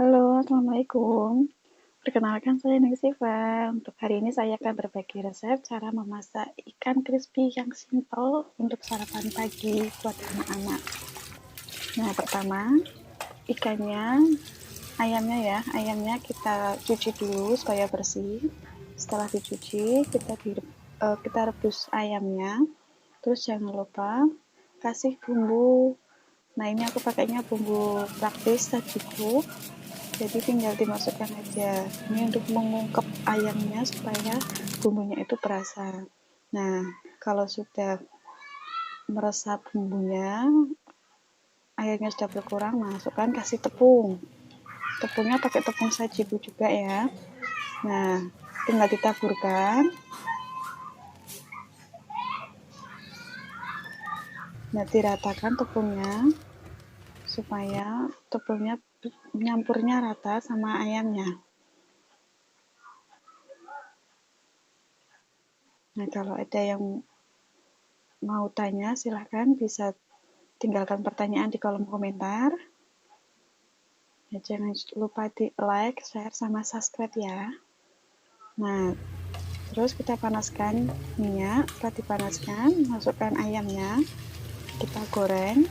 Halo, assalamualaikum. Perkenalkan saya Nengsifa. Untuk hari ini saya akan berbagi resep cara memasak ikan crispy yang simple untuk sarapan pagi buat anak-anak. Nah, pertama ayamnya kita cuci dulu supaya bersih. Setelah dicuci, kita rebus ayamnya. Terus jangan lupa kasih bumbu. Nah, ini aku pakainya bumbu praktis sajiku. Jadi tinggal dimasukkan aja. Ini untuk mengungkep ayamnya supaya bumbunya itu berasa. Nah, kalau sudah meresap bumbunya, airnya sudah berkurang, masukkan kasih tepung. Tepungnya pakai tepung sajiku juga ya. Nah, tinggal ditaburkan. Nah, diratakan tepungnya supaya tepungnya nyampurnya rata sama ayamnya. Nah, kalau ada yang mau tanya, silahkan bisa tinggalkan pertanyaan di kolom komentar. Ya, jangan lupa di like, share, sama subscribe ya. Nah, terus kita panaskan minyak. Setelah dipanaskan, masukkan ayamnya. Kita goreng.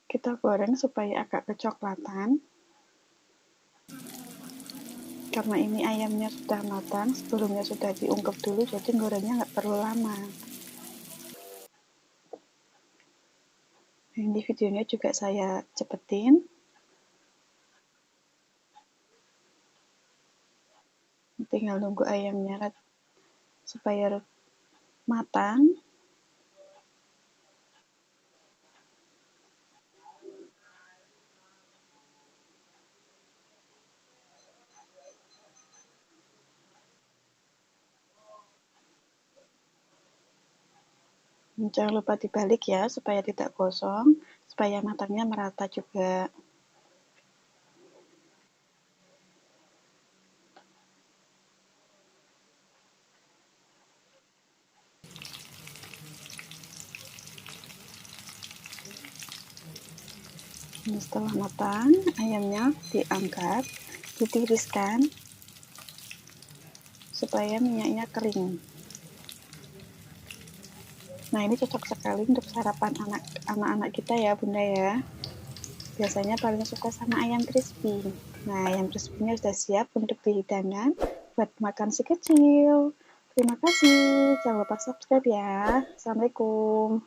Kita goreng supaya agak kecoklatan. Karena ini ayamnya sudah matang, sebelumnya sudah diungkep dulu, jadi gorengnya nggak perlu lama. Ini videonya juga saya cepetin. Tinggal nunggu ayamnya supaya matang. Jangan lupa dibalik ya, supaya tidak gosong, supaya matangnya merata juga. Ini setelah matang, ayamnya diangkat, ditiriskan, supaya minyaknya kering. Nah, ini cocok sekali untuk sarapan anak-anak kita ya, Bunda ya. Biasanya paling suka sama ayam crispy. Nah, ayam crispy-nya sudah siap untuk dihidangkan buat makan si kecil. Terima kasih. Jangan lupa subscribe ya. Assalamualaikum.